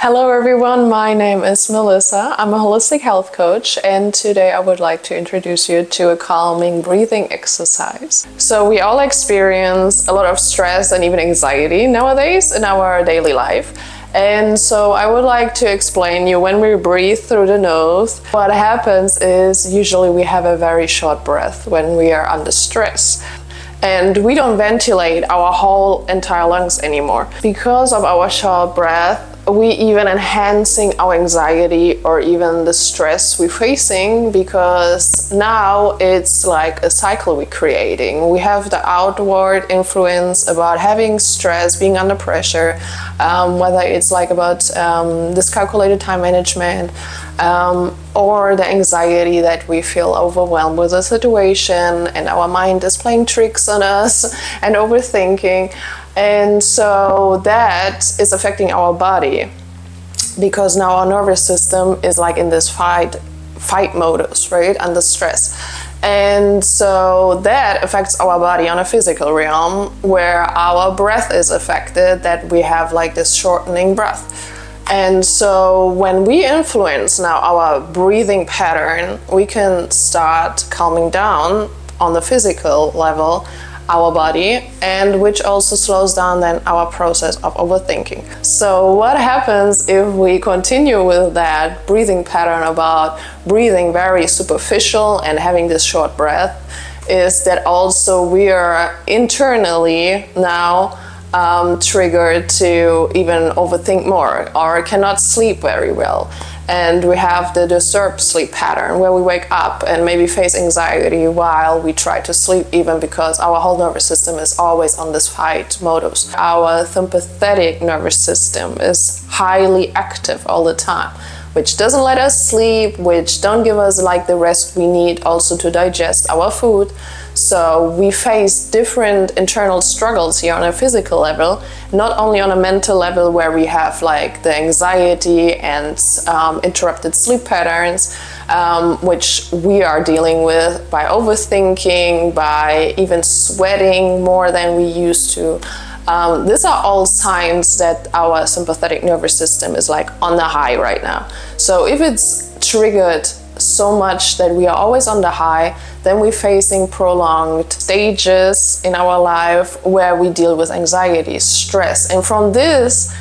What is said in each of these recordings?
Hello everyone, my name is Melleza. I'm a holistic health coach, and today I would like to introduce you to a calming breathing exercise. So we all experience a lot of stress and even anxiety nowadays in our daily life. And so I would like to explain you when we breathe through the nose, what happens is usually we have a very short breath when we are under stress. And we don't ventilate our whole entire lungs anymore. Because of our short breath, we even enhancing our anxiety or even the stress we're facing, because now it's like a cycle we're creating. We have the outward influence about having stress, being under pressure, whether it's like about dyscalculated time management, or the anxiety that we feel overwhelmed with the situation and our mind is playing tricks on us and overthinking. And so that is affecting our body, because now our nervous system is like in this fight modus, right, under stress. And so that affects our body on a physical realm, where our breath is affected, that we have like this shortening breath. And so when we influence now our breathing pattern, we can start calming down on the physical level our body, and which also slows down then our process of overthinking. So what happens if we continue with that breathing pattern about breathing very superficial and having this short breath, is that also we are internally now triggered to even overthink more or cannot sleep very well. And we have the disturbed sleep pattern where we wake up and maybe face anxiety while we try to sleep, even because our whole nervous system is always on this fight modus. Our sympathetic nervous system is highly active all the time, which doesn't let us sleep, which don't give us like the rest we need also to digest our food. So we face different internal struggles here on a physical level, not only on a mental level where we have like the anxiety and interrupted sleep patterns, which we are dealing with by overthinking, by even sweating more than we used to. These are all signs that our sympathetic nervous system is like on the high right now. So if it's triggered so much that we are always on the high, then we're facing prolonged stages in our life where we deal with anxiety, stress. And from this,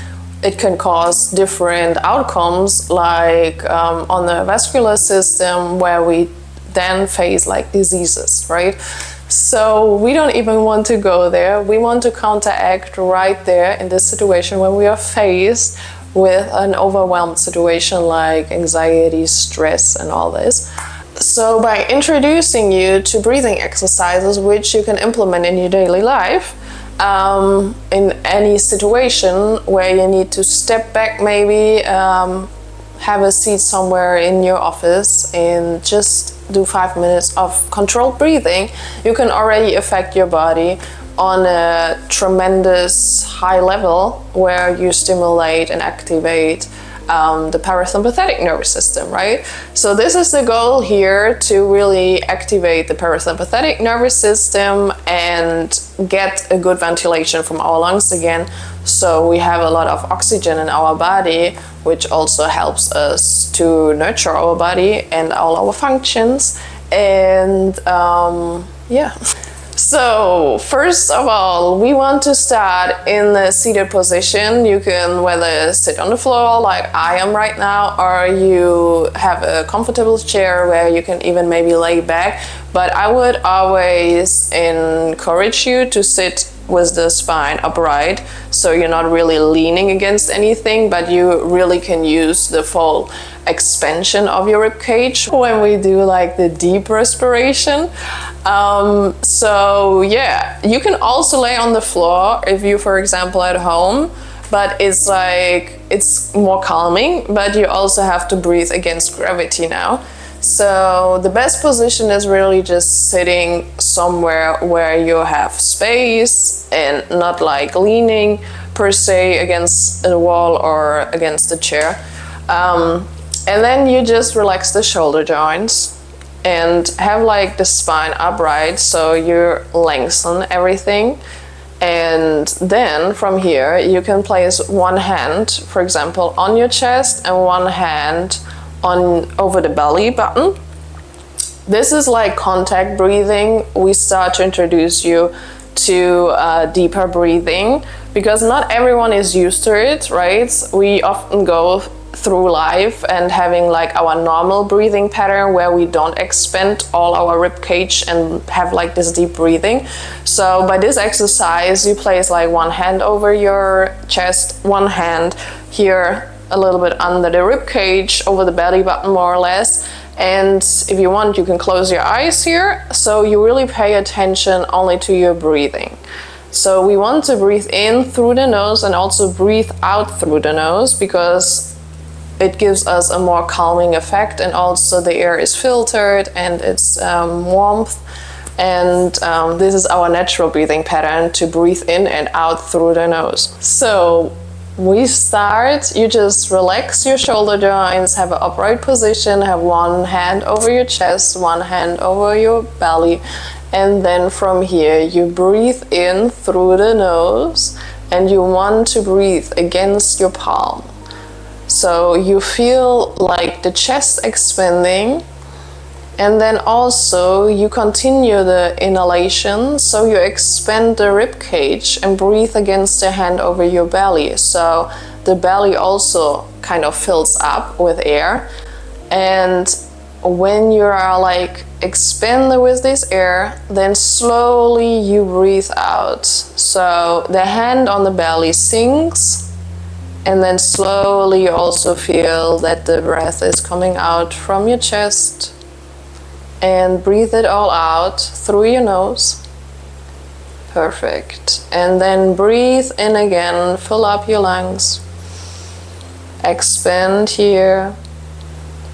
it can cause different outcomes, like on the vascular system, where we then face like diseases, right? So we don't even want to go there. We want to counteract right there in this situation when we are faced with an overwhelmed situation like anxiety, stress, and all this. So by introducing you to breathing exercises which you can implement in your daily life, in any situation where you need to step back, maybe have a seat somewhere in your office and just do 5 minutes of controlled breathing, you can already affect your body on a tremendous high level where you stimulate and activate the parasympathetic nervous system, right? So this is the goal here, to really activate the parasympathetic nervous system and get a good ventilation from our lungs again, so we have a lot of oxygen in our body, which also helps us to nurture our body and all our functions. And yeah. So first of all, we want to start in the seated position. You can whether sit on the floor like I am right now, or you have a comfortable chair where you can even maybe lay back. But I would always encourage you to sit with the spine upright, so you're not really leaning against anything, but you really can use the full expansion of your rib cage when we do like the deep respiration. So yeah, you can also lay on the floor if you, for example, at home, but it's like, it's more calming, but you also have to breathe against gravity now. So the best position is really just sitting somewhere where you have space and not like leaning per se against a wall or against a chair. And then you just relax the shoulder joints and have like the spine upright, so you lengthen everything. And then from here you can place one hand, for example, on your chest and one hand on over the belly button. This is like contact breathing. We start to introduce you to deeper breathing, because not everyone is used to it, right? We often go through life and having like our normal breathing pattern where we don't expand all our rib cage and have like this deep breathing. So by this exercise you place like one hand over your chest, one hand here a little bit under the rib cage, over the belly button more or less. And if you want, you can close your eyes here, so you really pay attention only to your breathing. So we want to breathe in through the nose and also breathe out through the nose, because it gives us a more calming effect, and also the air is filtered and it's warmth. And this is our natural breathing pattern, to breathe in and out through the nose. So we start, you just relax your shoulder joints, have an upright position, have one hand over your chest, one hand over your belly, and then from here you breathe in through the nose, and you want to breathe against your palm. So you feel like the chest expanding, and then also you continue the inhalation, so you expand the rib cage and breathe against the hand over your belly. So the belly also kind of fills up with air, and when you are like expanded with this air, then slowly you breathe out. So the hand on the belly sinks, and then slowly you also feel that the breath is coming out from your chest. And breathe it all out through your nose. Perfect. And then breathe in again, fill up your lungs. Expand here.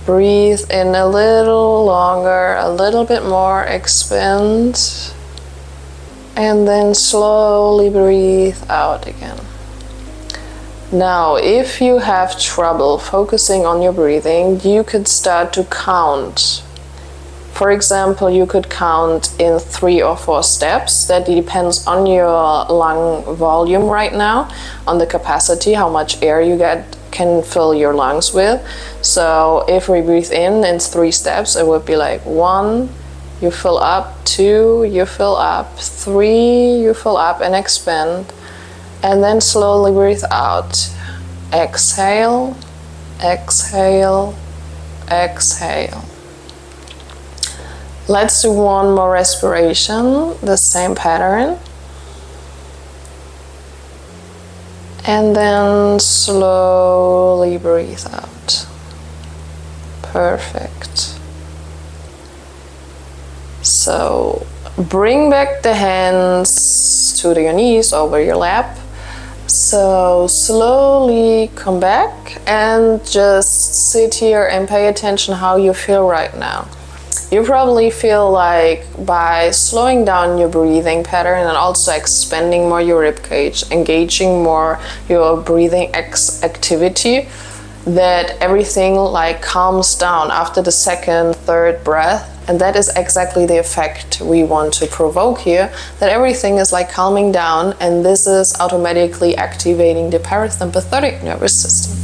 Breathe in a little longer, a little bit more, expand. And then slowly breathe out again. Now, if you have trouble focusing on your breathing, you could start to count. For example, you could count in 3 or 4 steps. That depends on your lung volume right now, on the capacity, how much air you can fill your lungs with. So if we breathe in 3 steps, it would be like 1, you fill up, 2, you fill up, 3, you fill up and expand, and then slowly breathe out. Exhale, exhale, exhale. Let's do one more respiration, the same pattern. And then slowly breathe out. Perfect. So bring back the hands to your knees over your lap. So slowly come back and just sit here and pay attention how you feel right now. You probably feel like by slowing down your breathing pattern and also expanding more your rib cage, engaging more your breathing activity, that everything like calms down after the second, third breath. And that is exactly the effect we want to provoke here, that everything is like calming down, and this is automatically activating the parasympathetic nervous system.